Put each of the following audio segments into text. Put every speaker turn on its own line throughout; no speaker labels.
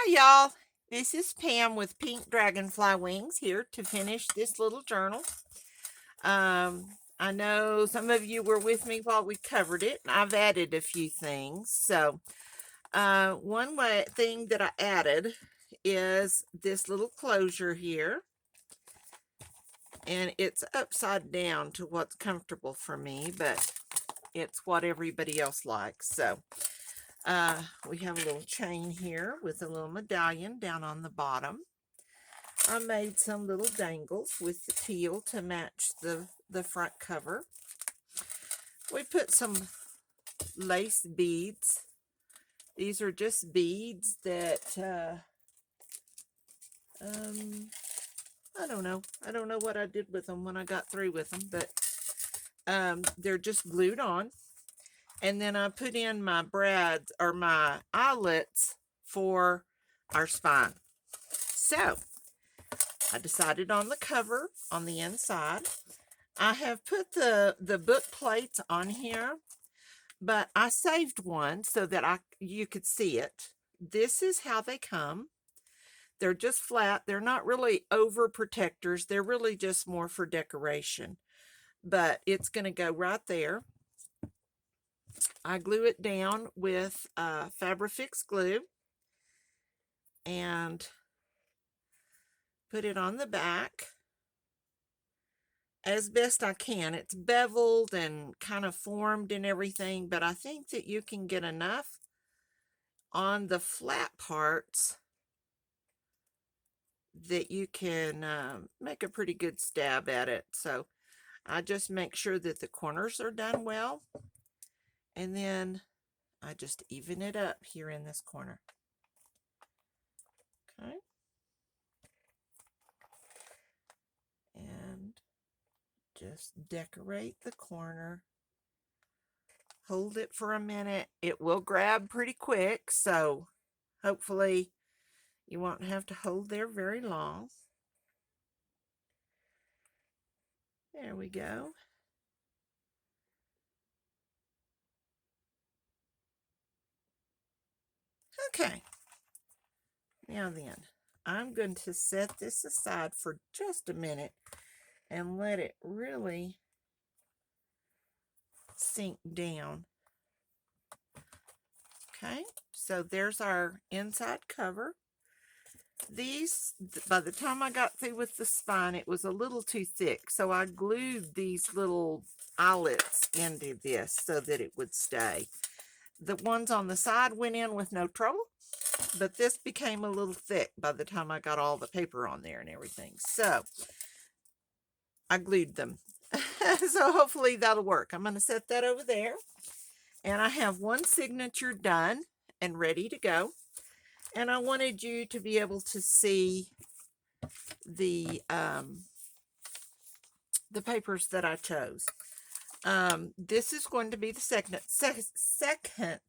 Hi, y'all. This is Pam with Pink Dragonfly Wings here to finish this little journal. I know some of you were with me while we covered it, and I've added a few things. So, one thing that I added is this little closure here, and it's upside down to what's comfortable for me, but it's what everybody else likes. So, we have a little chain here with a little medallion down on the bottom. I made some little dangles with the teal to match the front cover. We put some lace beads. These are just beads that, I don't know. I don't know what I did with them when I got through with them, but they're just glued on. And then I put in my brads or my eyelets for our spine. So I decided on the cover on the inside. I have put the book plates on here, but I saved one so that you could see it. This is how they come. They're just flat. They're not really over protectors. They're really just more for decoration. But it's going to go right there. I glue it down with Fabrifix glue and put it on the back as best I can. It's beveled and kind of formed and everything, but I think that you can get enough on the flat parts that you can make a pretty good stab at it. So I just make sure that the corners are done well, and then I just even it up here in this corner. Okay. And just decorate the corner. Hold it for a minute. It will grab pretty quick, so hopefully you won't have to hold there very long. There we go. Okay. Now then, I'm going to set this aside for just a minute and let it really sink down. Okay, so there's our inside cover. These, by the time I got through with the spine, it was a little too thick, so I glued these little eyelets into this so that it would stay. The ones on the side went in with no trouble, but this became a little thick by the time I got all the paper on there and everything. So I glued them. So hopefully that'll work. I'm going to set that over there. And I have one signature done and ready to go. And I wanted you to be able to see the papers that I chose. This is going to be the second,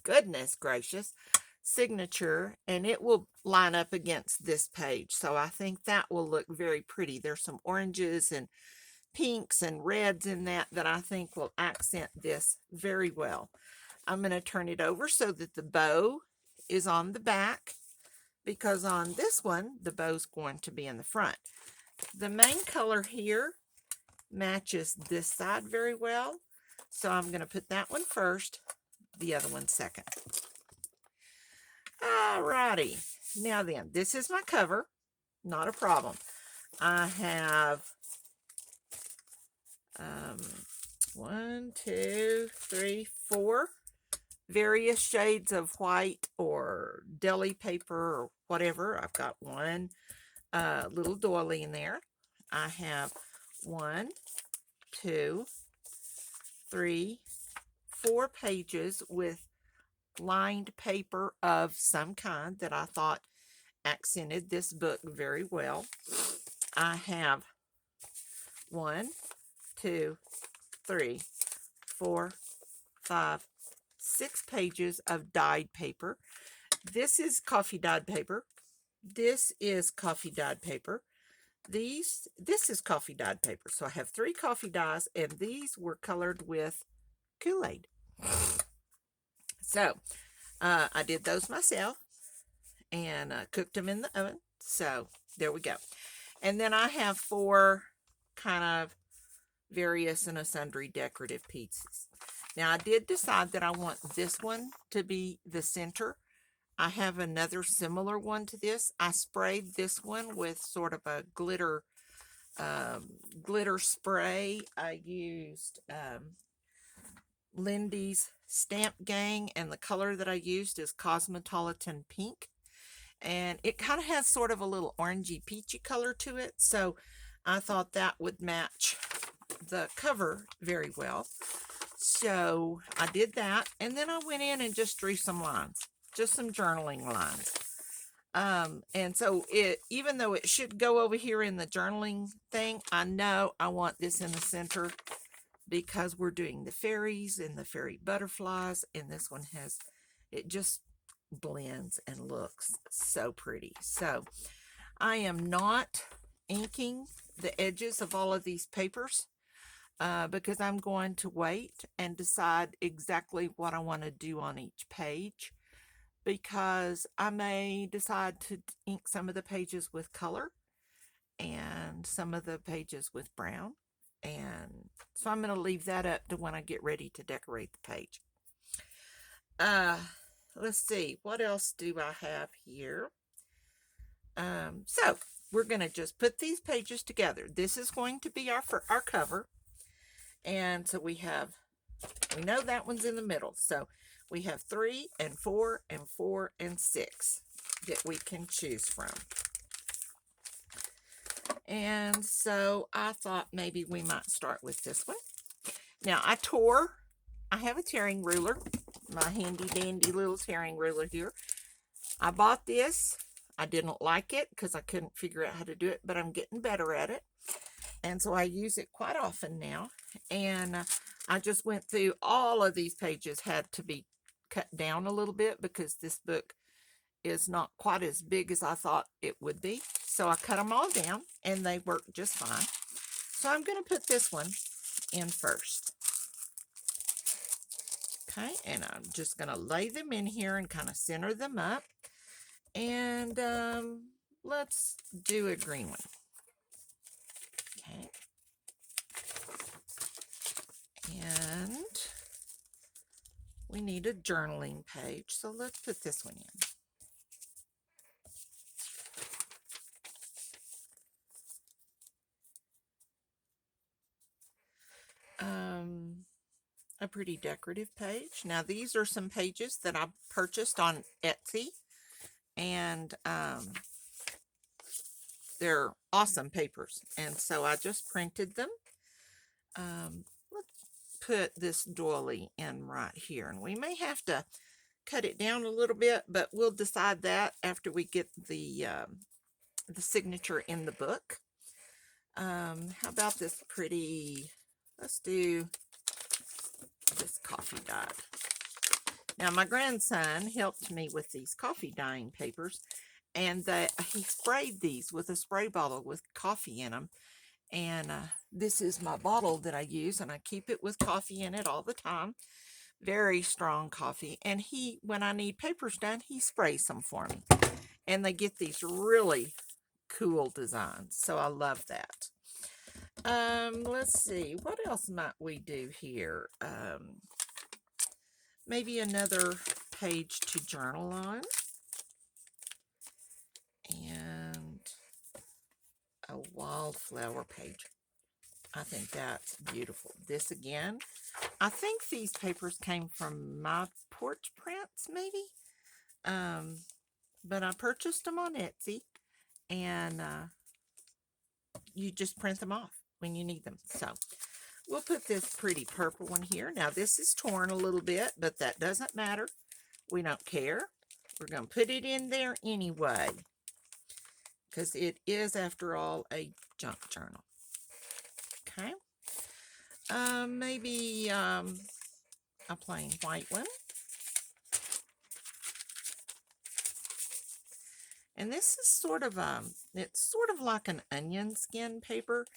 goodness gracious, signature, and it will line up against this page. So I think that will look very pretty. There's some oranges and pinks and reds in that I think will accent this very well. I'm going to turn it over so that the bow is on the back, because on this one the bow's going to be in the front. The main color here matches this side very well, so I'm going to put that one first, the other one second. Alrighty, now then, this is my cover. Not a problem. I have 1, 2, 3, 4 various shades of white or deli paper or whatever. I've got one little doily in there. I have 1, 2, 3, 4 pages with lined paper of some kind that I thought accented this book very well. I have 1, 2, 3, 4, 5, 6 pages of dyed paper. This is coffee dyed paper. This is coffee dyed paper. This is coffee dyed paper. So I have 3 coffee dyes, and these were colored with Kool-Aid. So I did those myself, and cooked them in the oven. So there we go. And then I have 4 kind of various and sundry decorative pieces. Now I did decide that I want this one to be the center. I have another similar one to this. I sprayed this one with sort of a glitter spray. I used Lindy's Stamp Gang, and the color that I used is Cosmopolitan Pink. And it kind of has sort of a little orangey peachy color to it, so I thought that would match the cover very well. So I did that, and then I went in and just drew some lines, just some journaling lines. And so even though it should go over here in the journaling thing, I know I want this in the center because we're doing the fairies and the fairy butterflies, and this one it just blends and looks so pretty. So I am not inking the edges of all of these papers because I'm going to wait and decide exactly what I want to do on each page, because I may decide to ink some of the pages with color and some of the pages with brown. And so I'm going to leave that up to when I get ready to decorate the page. Let's see, what else do I have here? So we're going to just put these pages together. This is going to be our cover. And so we know that one's in the middle. So we have 3 and 4 and 4 and 6 that we can choose from. And so I thought maybe we might start with this one. Now I have a tearing ruler, my handy dandy little tearing ruler here. I bought this. I didn't like it because I couldn't figure out how to do it, but I'm getting better at it. And so I use it quite often now. And I just went through all of these pages, had to be cut down a little bit because this book is not quite as big as I thought it would be. So I cut them all down and they work just fine. So I'm going to put this one in first. Okay, and I'm just going to lay them in here and kind of center them up. And let's do a green one. Okay. And we need a journaling page, so let's put this one in. A pretty decorative page. Now these are some pages that I purchased on Etsy, and they're awesome papers, and so I just printed them. Let's put this doily in right here, and we may have to cut it down a little bit, but we'll decide that after we get the signature in the book. How about this pretty, let's do this coffee dyed. Now my grandson helped me with these coffee dyeing papers, and he sprayed these with a spray bottle with coffee in them. And this is my bottle that I use, and I keep it with coffee in it all the time. Very strong coffee. And when I need papers done, he sprays some for me. And they get these really cool designs. So I love that. Let's see, what else might we do here? Maybe another page to journal on. And a wildflower page. I think that's beautiful. This again, I think these papers came from My Porch Prints, maybe. But I purchased them on Etsy, and you just print them off when you need them. So we'll put this pretty purple one here. Now this is torn a little bit, but that doesn't matter. We don't care. We're going to put it in there anyway, because it is, after all, a junk journal. Okay. Maybe a plain white one. And this is sort of it's sort of like an onion skin paper.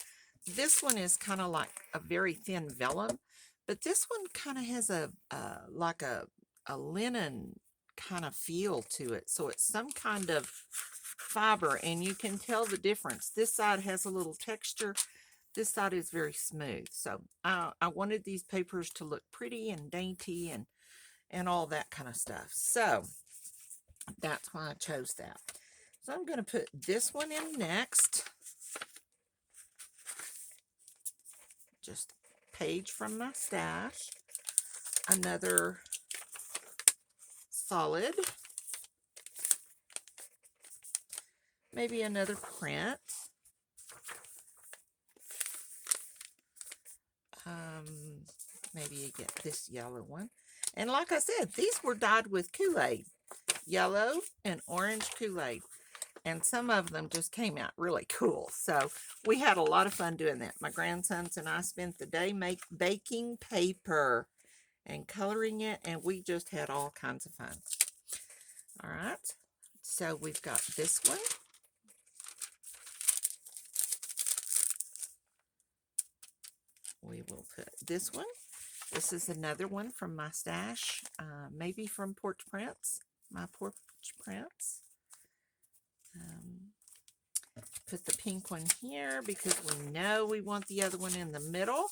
This one is kind of like a very thin vellum, but this one kind of has like a linen kind of feel to it. So it's some kind of fiber, and you can tell the difference. This side has a little texture. This side is very smooth. So I wanted these papers to look pretty and dainty and all that kind of stuff. So that's why I chose that. So I'm going to put this one in next. Just page from my stash. Another solid. Maybe another print. Maybe you get this yellow one. And like I said, these were dyed with Kool-Aid. Yellow and orange Kool-Aid. And some of them just came out really cool. So we had a lot of fun doing that. My grandsons and I spent the day baking paper and coloring it, and we just had all kinds of fun. All right, so we've got this one. We will put this one. This is another one from my stash, maybe from Porch Prints, my Porch Prints. Put the pink one here because we know we want the other one in the middle.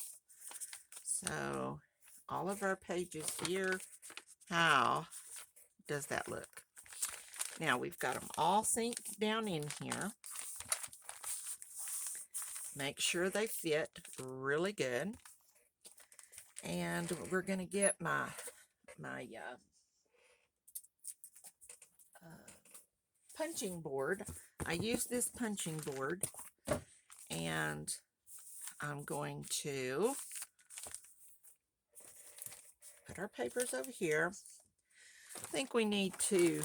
So all of our pages here, how does that look? Now we've got them all synced down in here. Make sure they fit really good. And we're going to get my punching board. I use this punching board, and I'm going to put our papers over here. I think we need to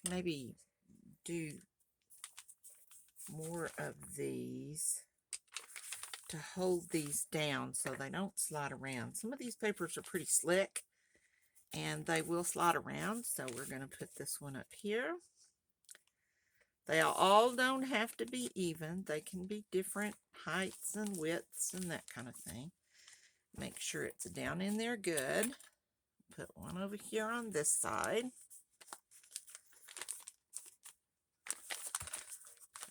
maybe do more of these to hold these down so they don't slide around. Some of these papers are pretty slick and they will slide around, so we're going to put this one up here. They all don't have to be even. They can be different heights and widths and that kind of thing. Make sure it's down in there good. Put one over here on this side.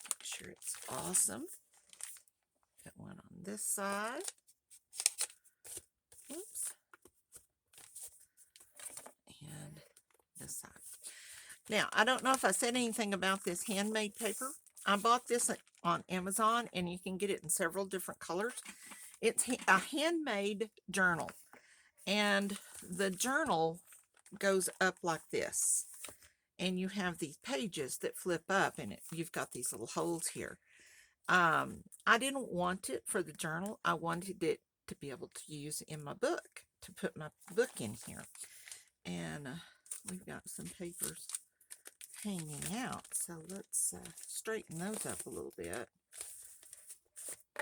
Make sure it's awesome. Put one on this side. Oops. And this side. Now, I don't know if I said anything about this handmade paper. I bought this on Amazon, and you can get it in several different colors. It's a handmade journal, and the journal goes up like this, and you have these pages that flip up, and you've got these little holes here. I didn't want it for the journal. I wanted it to be able to use in my book, to put my book in here. And we've got some papers hanging out, so let's straighten those up a little bit.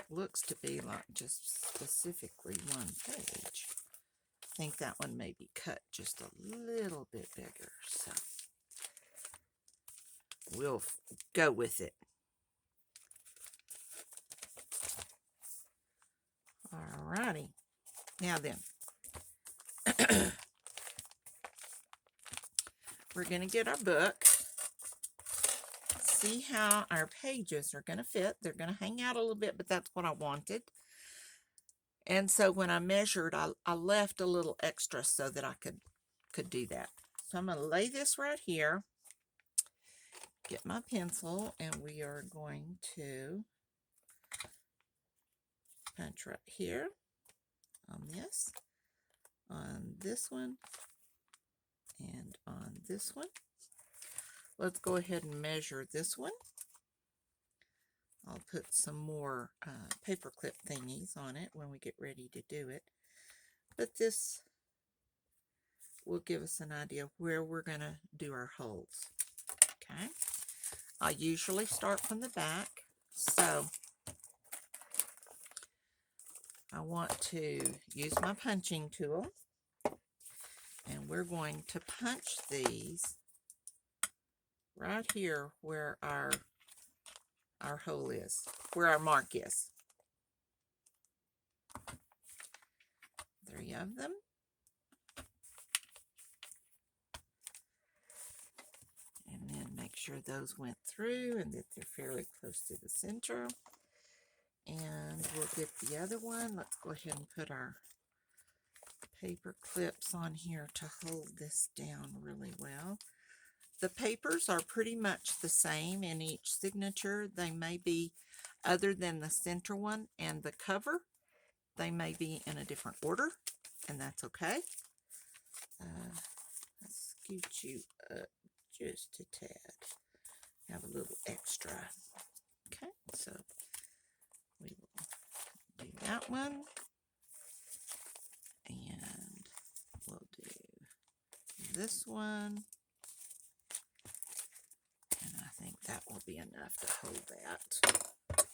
Looks to be like just specifically one page. I think that one may be cut just a little bit bigger, so we'll go with it. Alrighty, now then, we're going to get our book, see how our pages are going to fit. They're going to hang out a little bit, but that's what I wanted. And so when I measured, I left a little extra so that I could do that. So I'm going to lay this right here, get my pencil, and we are going to punch right here on this one, and on this one. Let's go ahead and measure this one. I'll put some more paper clip thingies on it when we get ready to do it. But this will give us an idea where we're going to do our holes. Okay. I usually start from the back, so I want to use my punching tool, and we're going to punch these right here where our hole is, where our mark is. 3 of them. And then make sure those went through and that they're fairly close to the center. And we'll get the other one. Let's go ahead and put our paper clips on here to hold this down really well. The papers are pretty much the same in each signature. They may be, other than the center one and the cover, they may be in a different order, and that's okay. Let's scoot you up just a tad. Have a little extra. Okay, so we will do that one. And we'll do this one. And I think that will be enough to hold that.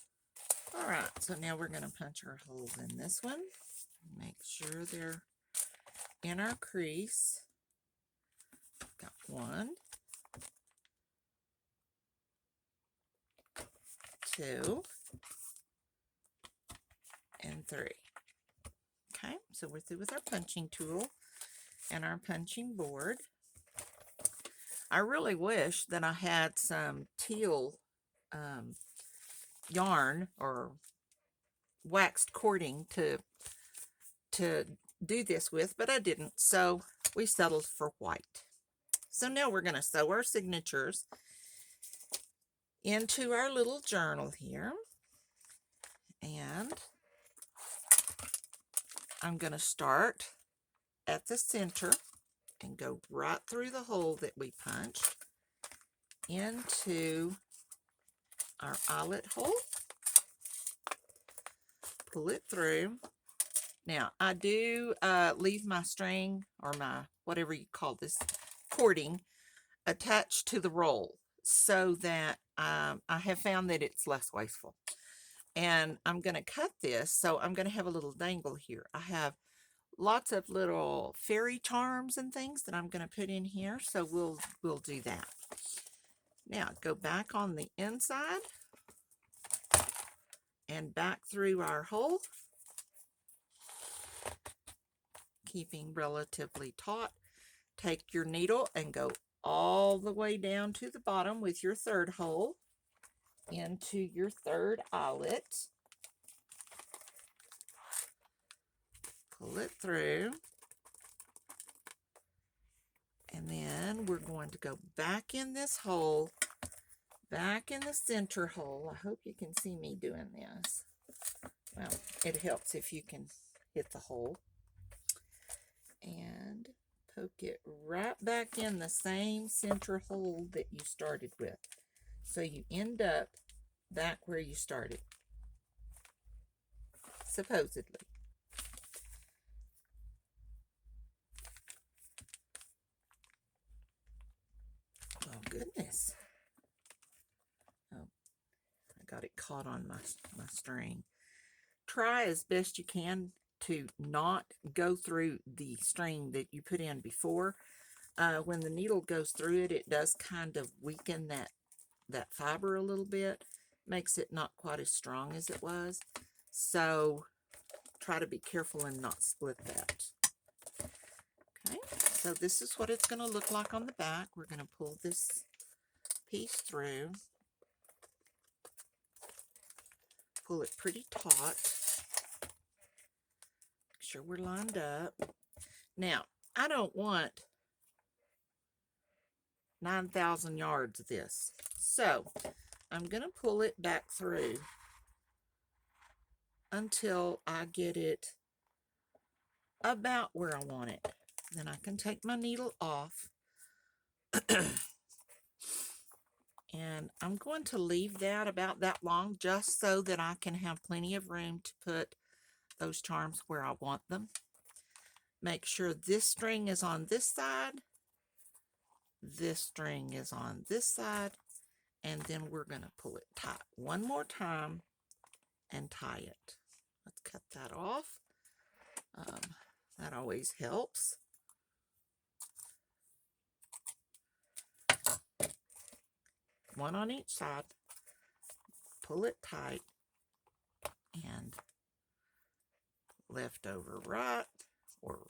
All right, so now we're going to punch our holes in this one. Make sure they're in our crease. Got 1, 2, and 3. Okay, so we're through with our punching tool and our punching board. I really wish that I had some teal yarn or waxed cording to do this with, but I didn't, so we settled for white. So now we're going to sew our signatures into our little journal here, and I'm going to start at the center and go right through the hole that we punched into our eyelet hole. Pull it through. Now, I do leave my string, or my, whatever you call this, cording, attached to the roll so that I have found that it's less wasteful. And I'm going to cut this, so I'm going to have a little dangle here. I have lots of little fairy charms and things that I'm going to put in here, so we'll do that. Now, go back on the inside and back through our hole, keeping relatively taut. Take your needle and go all the way down to the bottom with your third hole into your third eyelet. Pull it through. And then we're going to go back in this hole, back in the center hole. I hope you can see me doing this. Well, it helps if you can hit the hole. And poke it right back in the same center hole that you started with. So you end up back where you started, supposedly. Oh, goodness. Oh, I got it caught on my string. Try as best you can to not go through the string that you put in before. When the needle goes through it, it does kind of weaken that fiber a little bit. Makes it not quite as strong as it was. So try to be careful and not split that. Okay, so this is what it's going to look like on the back. We're going to pull this piece through. Pull it pretty taut. Make sure we're lined up. Now, I don't want 9,000 yards of this. So, I'm going to pull it back through until I get it about where I want it. Then I can take my needle off. And I'm going to leave that about that long just so that I can have plenty of room to put those charms where I want them. Make sure this string is on this side. This string is on this side. And then we're going to pull it tight one more time and tie it. Let's cut that off. That always helps. One on each side. Pull it tight. And left over right, or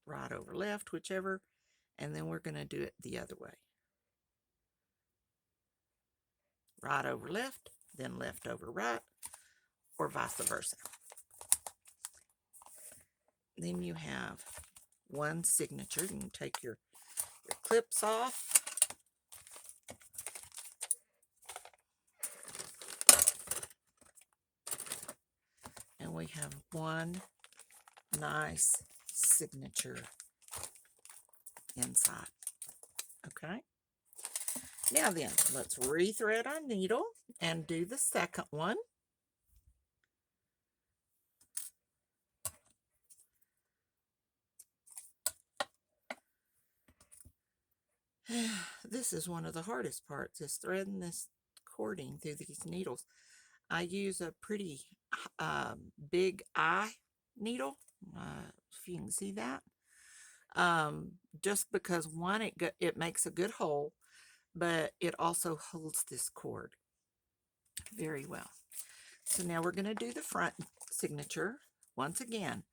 right over left, whichever, and then we're going to do it the other way. Right over left, then left over right, or vice versa. Then you have one signature. You can take your clips off. And we have one nice signature inside. Okay. Now then, let's rethread our needle and do the second one. This is one of the hardest parts, is threading this cording through these needles. I use a pretty big eye needle, if you can see that. Just because one, it makes a good hole, but it also holds this cord very well. So now we're going to do the front signature once again.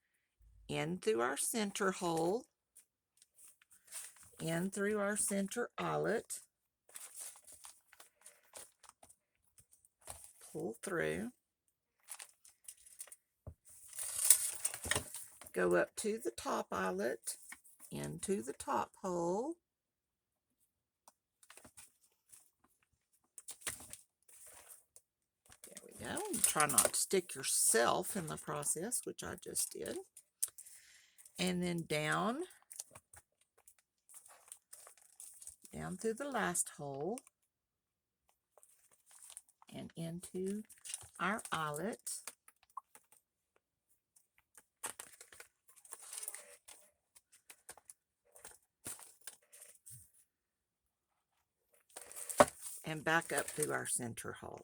In through our center hole, in through our center eyelet, pull through, go up to the top eyelet, into the top hole, there we go. Try not to stick yourself in the process, which I just did, and then down through the last hole and into our eyelet. And back up through our center hole.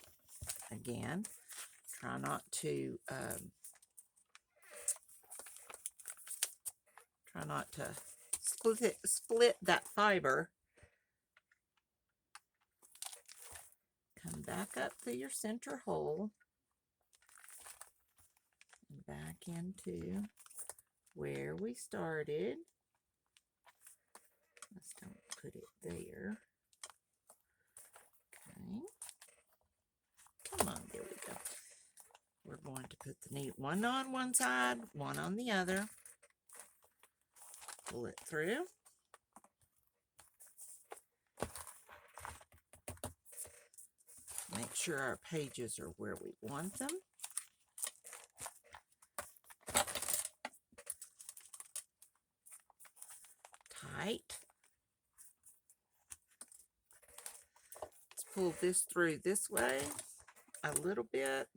Again, try not to split that fiber. Come back up through your center hole and back into where we started. Let's don't put it there. Okay. Come on, there we go. We're going to put the needle one on one side, one on the other. Pull it through. Make sure our pages are where we want them. Tight. Let's pull this through this way a little bit.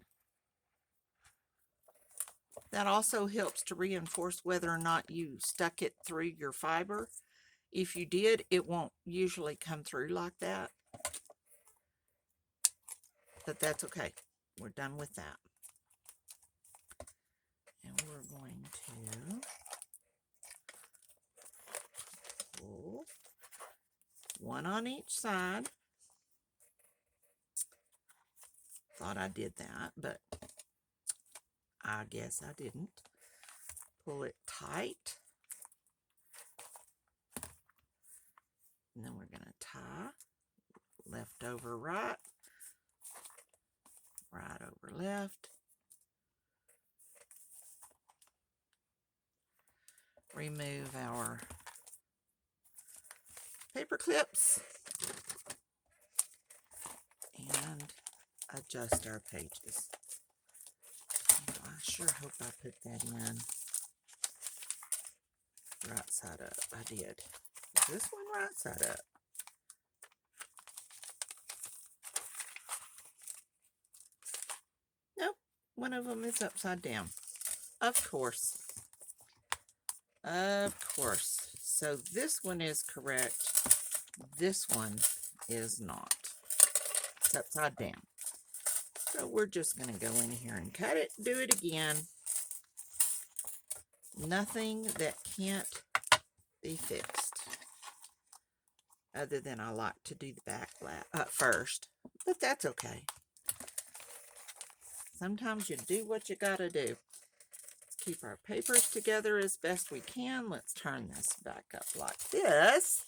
That also helps to reinforce whether or not you stuck it through your fiber. If you did, it won't usually come through like that. But that's okay. We're done with that. And we're going to pull one on each side. Thought I did that, but I guess I didn't. Pull it tight. And then we're going to tie left over right, right over left. Remove our paper clips and adjust our pages. I sure hope I put that in right side up. I did. Is this one right side up? Nope. One of them is upside down. Of course. Of course. So this one is correct. This one is not. It's upside down. So we're just going to go in here and cut it, do it again. Nothing that can't be fixed. Other than I like to do the back first. But that's okay. Sometimes you do what you got to do. keep our papers together as best we can. Let's turn this back up like this.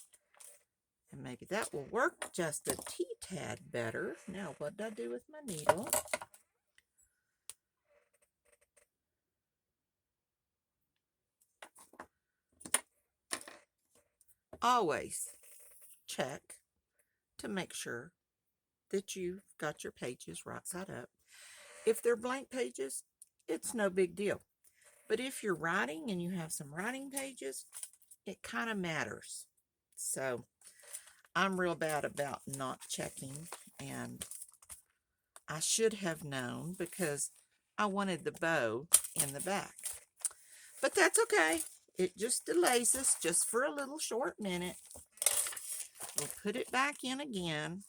And maybe that will work just a tad better. Now, what did I do with my needle? Always check to make sure that you've got your pages right side up. If they're blank pages, it's no big deal. But if you're writing and you have some writing pages, it kind of matters. So I'm real bad about not checking, and I should have known because I wanted the bow in the back. But that's okay. It just delays us just for a little short minute. We'll put it back in again.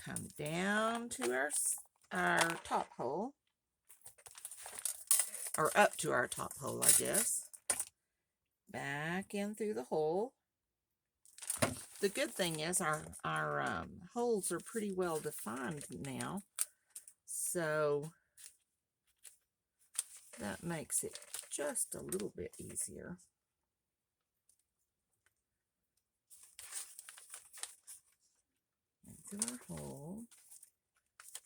Come down to our top hole. Or up to our top hole, I guess. Back in through the hole. The good thing is our holes are pretty well defined now. So that makes it just a little bit easier. Into our hole.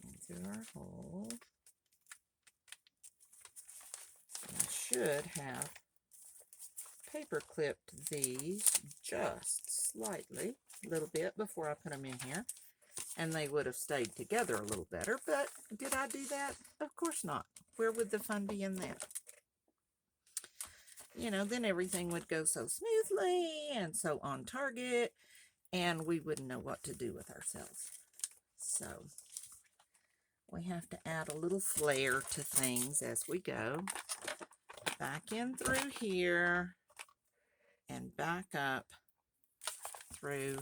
Into our hole. I should have paper clipped these just slightly, a little bit before I put them in here, and they would have stayed together a little better. But did I do that? Of course not. Where would the fun be in that? You know, then everything would go so smoothly and so on target, and we wouldn't know what to do with ourselves. So we have to add a little flair to things as we go. Back in through here and back up through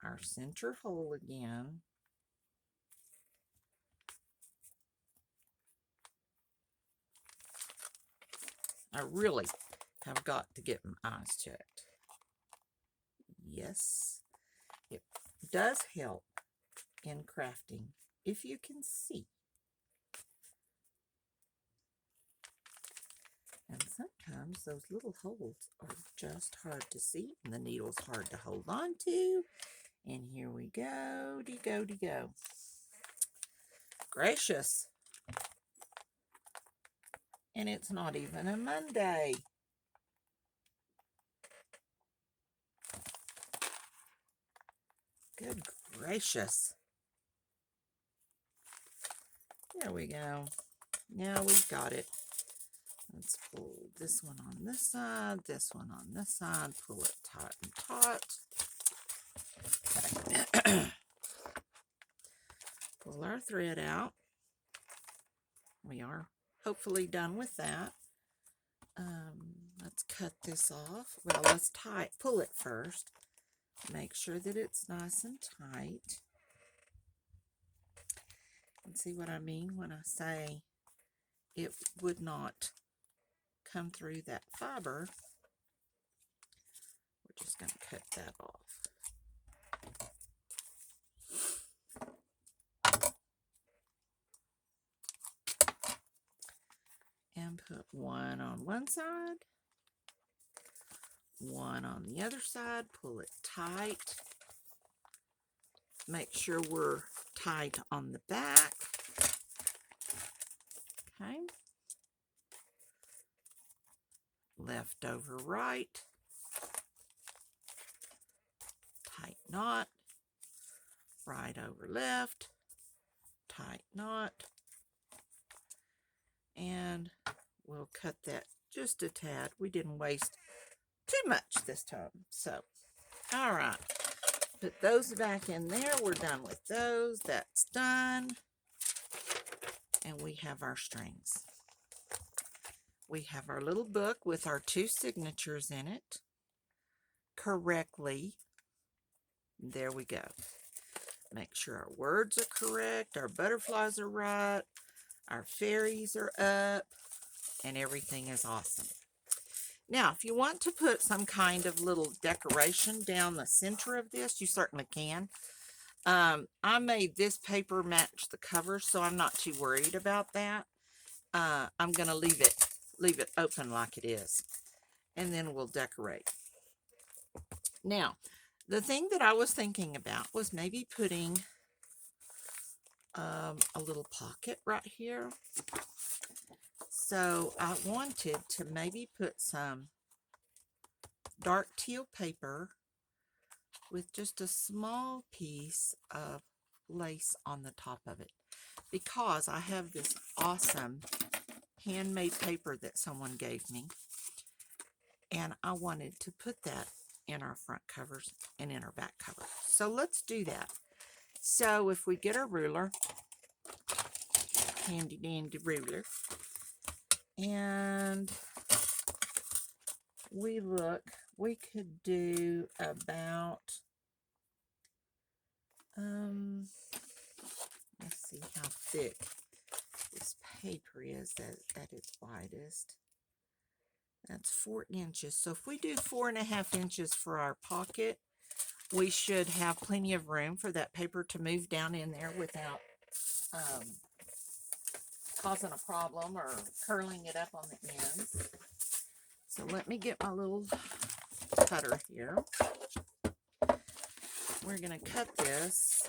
our center hole again. I really have got to get my eyes checked. Yes, it does help in crafting if you can see. And sometimes those little holes are just hard to see, and the needle's hard to hold on to. And here we go, go. Gracious. And it's not even a Monday. Good gracious. There we go. Now we've got it. Let's pull this one on this side, this one on this side, pull it tight and taut. Pull our thread out. We are hopefully done with that. Let's cut this off. Well, let's pull it first. Make sure that it's nice and tight. And see what I mean when I say it would not come through that fiber. We're just going to cut that off. And put one on one side, one on the other side. Pull it tight. Make sure we're tight on the back. Okay. Left over right. Tight knot. Right over left. Tight knot. And we'll cut that just a tad. We didn't waste too much this time. So, all right. Put those back in there. We're done with those. That's done. And we have our strings. We have our little book with our 2 signatures in it correctly. There we go. Make sure our words are correct, our butterflies are right, our fairies are up, and everything is awesome. Now, if you want to put some kind of little decoration down the center of this, you certainly can. I made this paper match the cover, so I'm not too worried about that. I'm going to leave it leave it open like it is. And then we'll decorate. Now, the thing that I was thinking about was maybe putting a little pocket right here. So I wanted to maybe put some dark teal paper with just a small piece of lace on the top of it, because I have this awesome handmade paper that someone gave me, and I wanted to put that in our front covers and in our back cover. So let's do that. So if we get our ruler, handy dandy ruler, and we look, we could do about let's see how thick this paper is at its widest. That's 4 inches. So if we do 4.5 inches for our pocket, we should have plenty of room for that paper to move down in there without causing a problem or curling it up on the ends. So let me get my little cutter here. We're going to cut this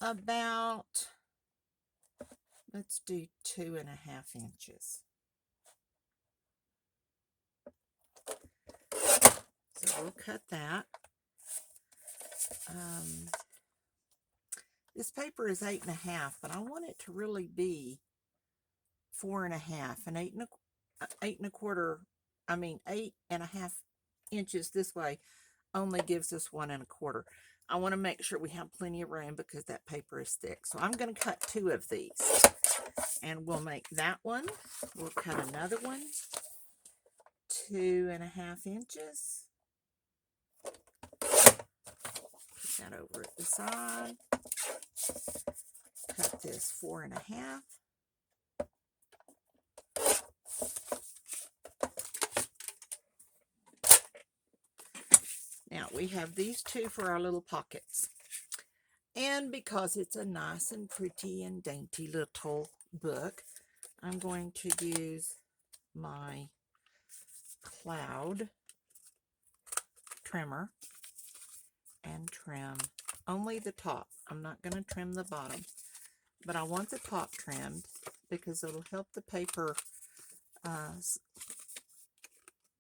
about, let's do 2.5 inches. So we'll cut that. This paper is 8.5, but I want it to really be 4.5, and 8.25 inches this way only gives us 1.25. I want to make sure we have plenty of room because that paper is thick. So I'm going to cut 2 of these, and we'll make that one. We'll cut another one, 2.5 inches. Put that over at the side. Cut this 4.5. Now we have these 2 for our little pockets. And because it's a nice and pretty and dainty little book, I'm going to use my cloud trimmer and trim only the top. I'm not going to trim the bottom, but I want the top trimmed because it'll help the paper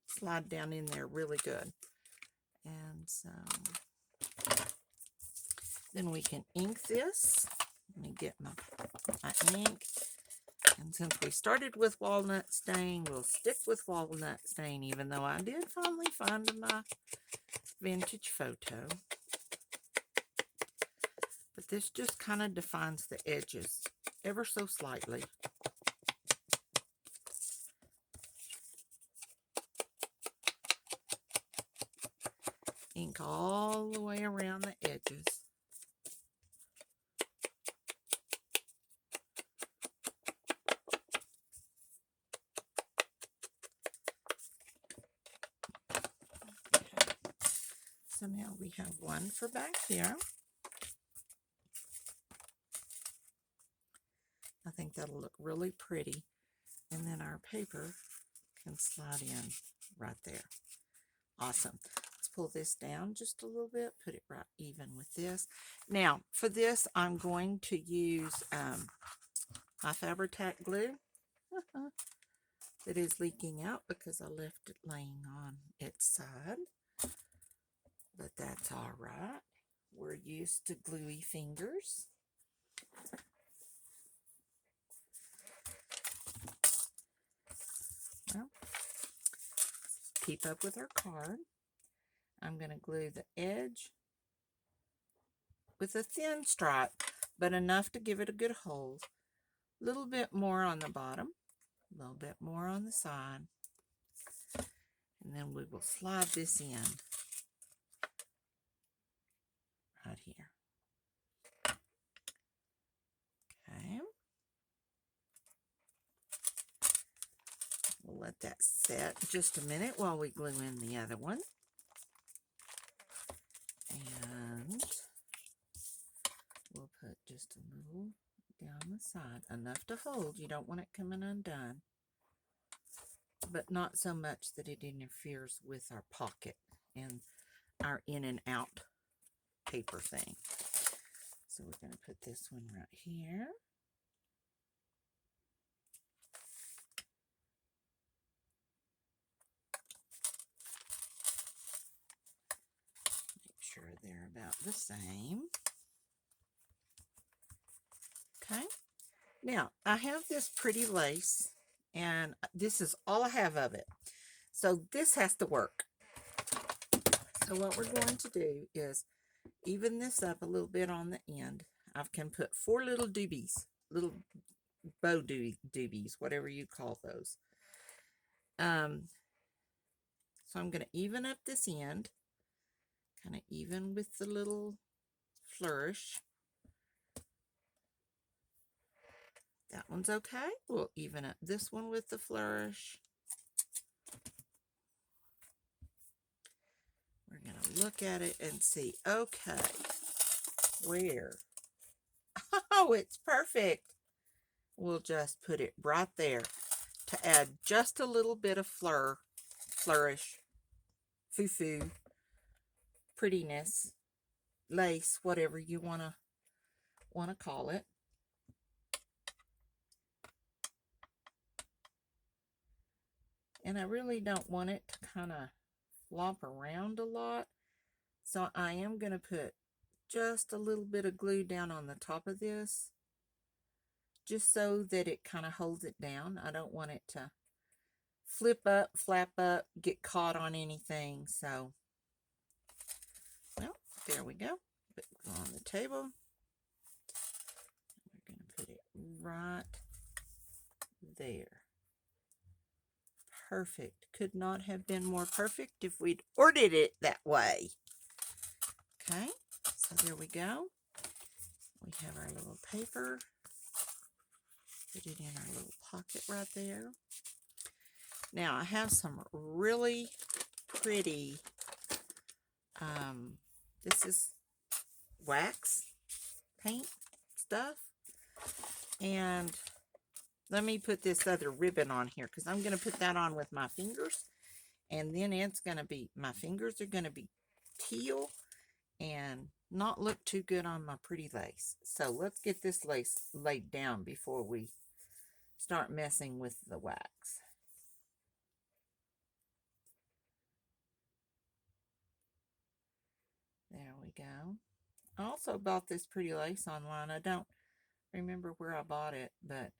slide down in there really good. And so then we can ink this. Let me get my ink. And since we started with walnut stain, we'll stick with walnut stain, even though I did finally find my vintage photo. But this just kind of defines the edges ever so slightly. Ink all the way around the edges. So now we have one for back here. I think that'll look really pretty. And then our paper can slide in right there. Awesome. Let's pull this down just a little bit, put it right even with this. Now, for this, I'm going to use my Fabri-Tac glue that is leaking out because I left it laying on its side. But that's all right. We're used to gluey fingers. Well, keep up with our card. I'm going to glue the edge with a thin stripe, but enough to give it a good hold. A little bit more on the bottom, a little bit more on the side, and then we will slide this in right here. Okay. We'll let that set just a minute while we glue in the other one. And we'll put just a little down the side, enough to hold. You don't want it coming undone. but not so much that it interferes with our pocket and our in and out paper thing. So we're going to put this one right here. Make sure they're about the same. Okay. Now, I have this pretty lace, and this is all I have of it. So this has to work. So what we're going to do is even this up a little bit on the end. I can put 4 little doobies, little bow doobies, whatever you call those. So I'm going to even up this end, kind of even with the little flourish. That one's okay. We'll even up this one with the flourish. We're going to look at it and see, okay, where? Oh, it's perfect. We'll just put it right there to add just a little bit of flourish, foo-foo, prettiness, lace, whatever you want to call it. And I really don't want it to kind of flop around a lot. So I am going to put just a little bit of glue down on the top of this, just so that it kind of holds it down. I don't want it to flip up, flap up, get caught on anything. So, well, there we go. Put it on the table. We're going to put it right there. Perfect. Could not have been more perfect if we'd ordered it that way. Okay, so there we go. We have our little paper. Put it in our little pocket right there. Now I have some really pretty, this is wax paint stuff. And let me put this other ribbon on here because I'm going to put that on with my fingers. And then it's going to be, my fingers are going to be teal and not look too good on my pretty lace. So let's get this lace laid down before we start messing with the wax. There we go. I also bought this pretty lace online. I don't remember where I bought it, but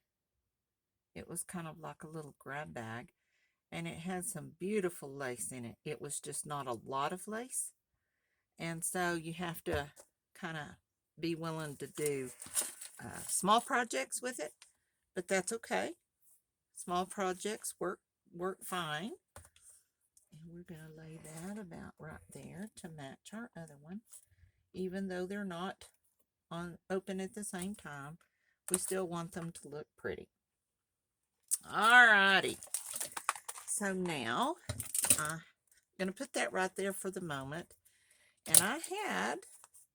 it was kind of like a little grab bag, and it had some beautiful lace in it. It was just not a lot of lace, and so you have to kind of be willing to do small projects with it, but that's okay. Small projects work fine. And we're going to lay that about right there to match our other one. Even though they're not open at the same time, we still want them to look pretty. Alrighty. So now I'm going to put that right there for the moment. And I had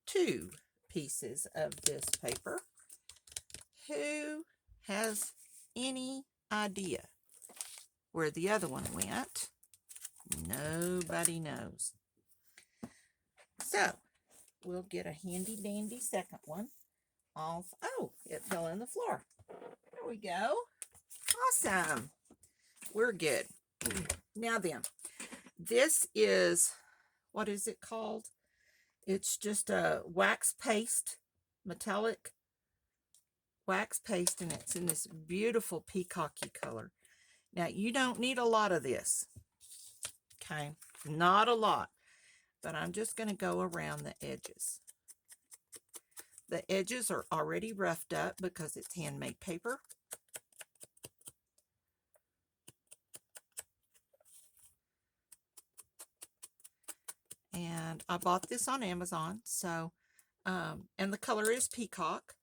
2 pieces of this paper. Who has any idea where the other one went? Nobody knows. So we'll get a handy dandy second one off. Oh, it fell on the floor. There we go. Awesome. We're good. Now then, this is, what is it called? It's just a wax paste, metallic wax paste, and it's in this beautiful peacocky color. Now, you don't need a lot of this. Okay, not a lot, but I'm just going to go around the edges. The edges are already roughed up because it's handmade paper. And I bought this on Amazon, so, and the color is peacock.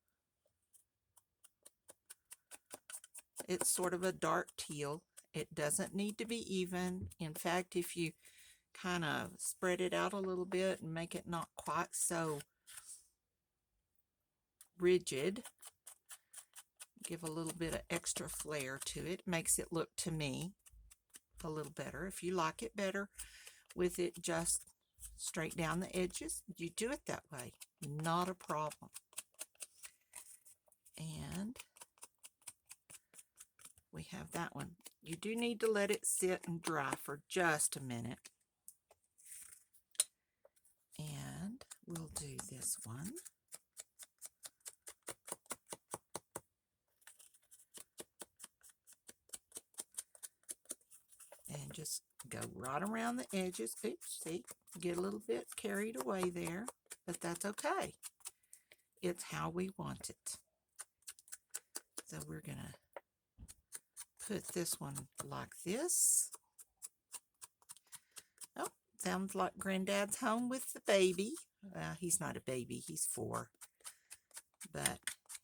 It's sort of a dark teal. It doesn't need to be even. In fact, if you kind of spread it out a little bit and make it not quite so rigid, give a little bit of extra flair to it, makes it look, to me, a little better. If you like it better with it just straight down the edges, you do it that way. Not a problem. And we have that one. You do need to let it sit and dry for just a minute. And we'll do this one. And just go right around the edges. Oops, see, get a little bit carried away there, but that's okay. It's how we want it. So we're going to put this one like this. Oh, sounds like Granddad's home with the baby. He's not a baby, he's 4. But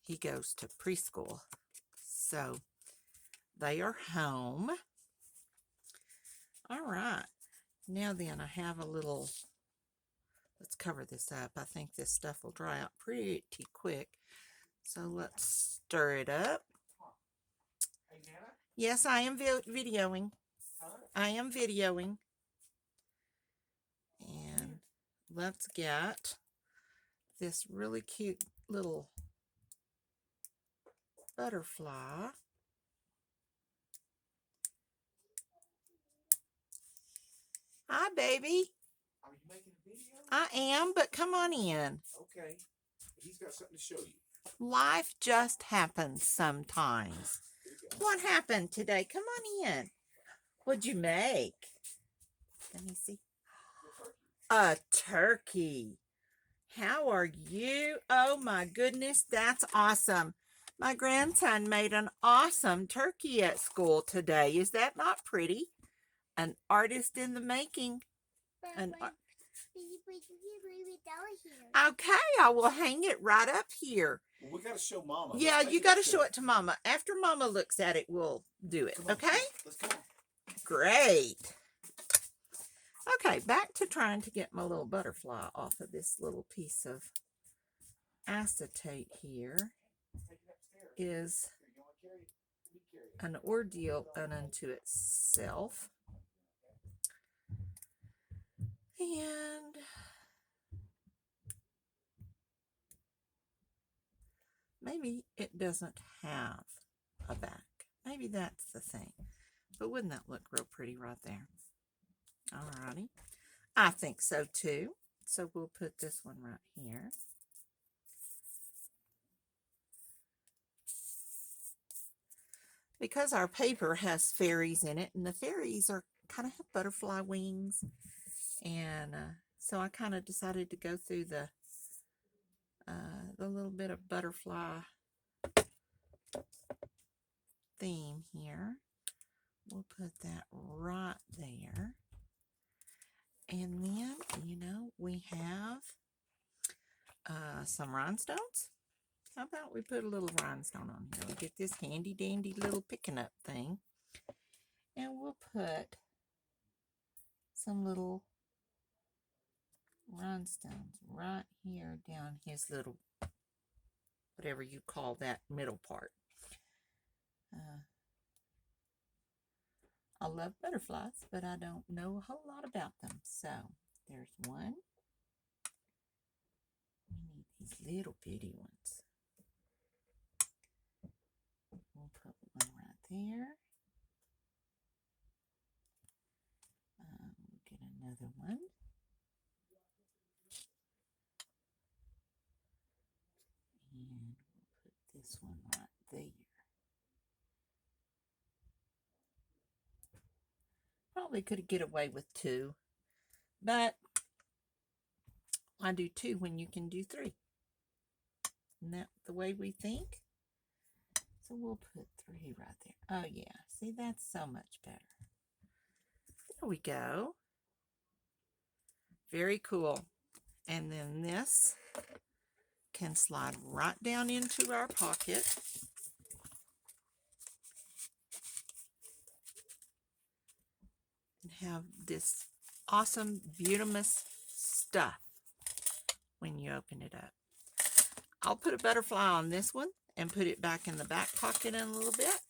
he goes to preschool. So they are home. All right. Now then, I have a little, let's cover this up. I think this stuff will dry out pretty quick. So let's stir it up.
Hey, Nana?
Yes, I am videoing.
Huh?
I am videoing. And let's get this really cute little butterfly. Hi, baby.
Are you making a video?
I am, but come on in.
Okay. He's got something to show you.
Life just happens sometimes. What happened today? Come on in. What'd you make? Let me see. A turkey. How are you? Oh my goodness, that's awesome. My grandson made an awesome turkey at school today. Is that not pretty? An artist in the making. Okay, I will hang it right up here.
Well, we got to show Mama.
Yeah, you got to show it to Mama. After Mama looks at it, we'll do it. Okay?
Let's go.
Great. Okay, back to trying to get my little butterfly off of this little piece of acetate here is an ordeal unto itself. And maybe it doesn't have a back. Maybe that's the thing. But wouldn't that look real pretty right there? Alrighty. I think so too. So we'll put this one right here. Because our paper has fairies in it, and the fairies are kind of have butterfly wings. And so I kind of decided to go through the little bit of butterfly theme here. We'll put that right there. And then, you know, we have some rhinestones. How about we put a little rhinestone on here? We'll get this handy dandy little picking up thing. And we'll put some little rhinestones right here down his little, whatever you call that middle part. I love butterflies, but I don't know a whole lot about them. So there's one. We need these little bitty ones. We'll put one right there. We'll get another one. And we'll put this one right there. Probably could get away with 2, but I do 2 when you can do 3. Isn't that the way we think? So we'll put 3 right there. Oh yeah, see, that's so much better. There we go. Very cool. And then this can slide right down into our pocket. And have this awesome, beautiful stuff when you open it up. I'll put a butterfly on this one and put it back in the back pocket in a little bit.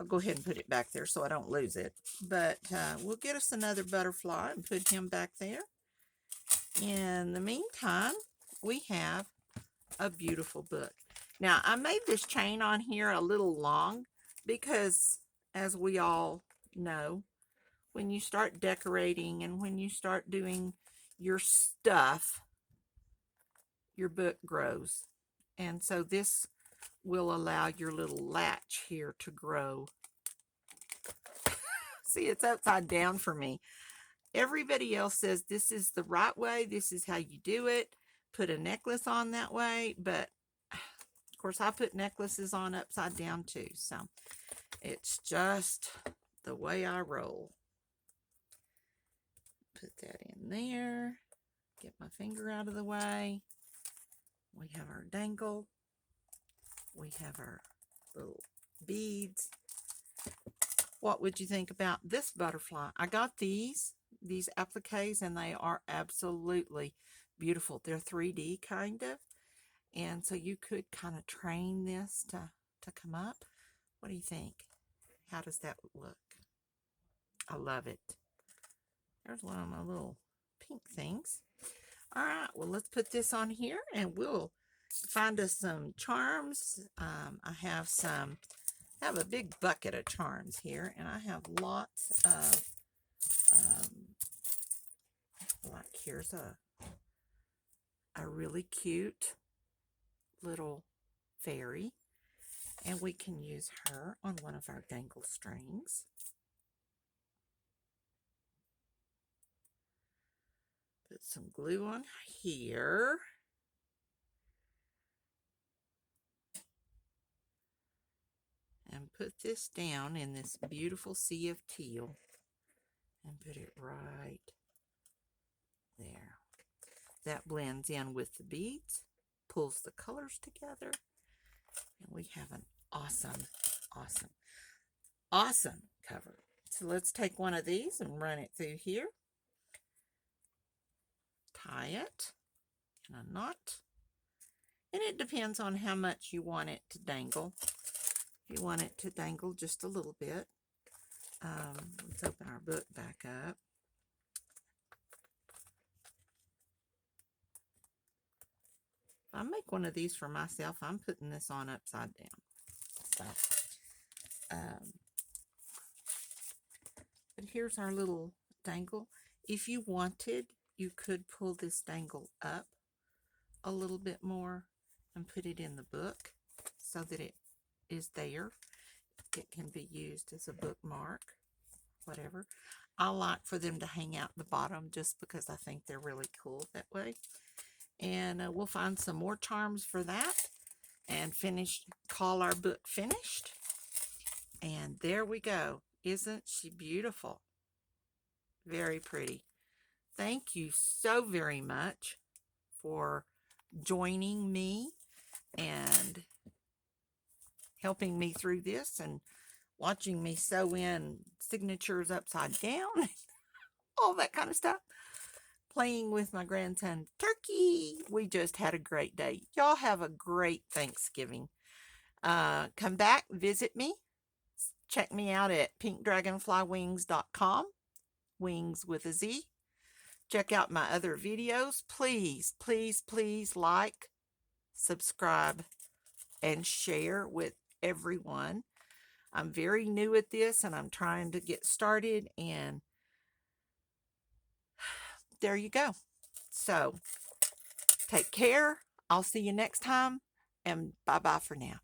I'll go ahead and put it back there so I don't lose it. But we'll get us another butterfly and put him back there. In the meantime, we have a beautiful book. Now, I made this chain on here a little long because, as we all know, when you start decorating and when you start doing your stuff, your book grows. And so this will allow your little latch here to grow. See, it's upside down for me. Everybody else says this is the right way. This is how you do it. Put a necklace on that way. But, of course, I put necklaces on upside down too. So, it's just the way I roll. Put that in there. Get my finger out of the way. We have our dangle. We have our little beads. What would you think about this butterfly? I got these appliques, and they are absolutely beautiful. They're 3D kind of, and so you could kind of train this to come up. What do you think? How does that look? I love it. There's one of my little pink things. All right, well, let's put this on here, and we'll find us some charms. I have a big bucket of charms here, and I have lots of, like here's a really cute little fairy, and we can use her on one of our dangle strings. Put some glue on here. And put this down in this beautiful sea of teal. And put it right there. That blends in with the beads, pulls the colors together, and we have an awesome, awesome, awesome cover. So let's take one of these and run it through here. Tie it in a knot. And it depends on how much you want it to dangle. If you want it to dangle just a little bit, let's open our book back up. If I make one of these for myself, I'm putting this on upside down. So, but here's our little dangle. If you wanted, you could pull this dangle up a little bit more and put it in the book so that it is there. It can be used as a bookmark, whatever. I like for them to hang out the bottom just because I think they're really cool that way. And we'll find some more charms for that and call our book finished. And there we go. Isn't she beautiful? Very pretty. Thank you so very much for joining me and helping me through this and watching me sew in signatures upside down, all that kind of stuff. Playing with my grandson Turkey. We just had a great day. Y'all have a great Thanksgiving. Come back, visit me. Check me out at pinkdragonflywings.com. Wings with a Z. Check out my other videos. Please, please, please like, subscribe, and share with everyone. I'm very new at this, and I'm trying to get started, and there you go. So, take care. I'll see you next time, and bye-bye for now.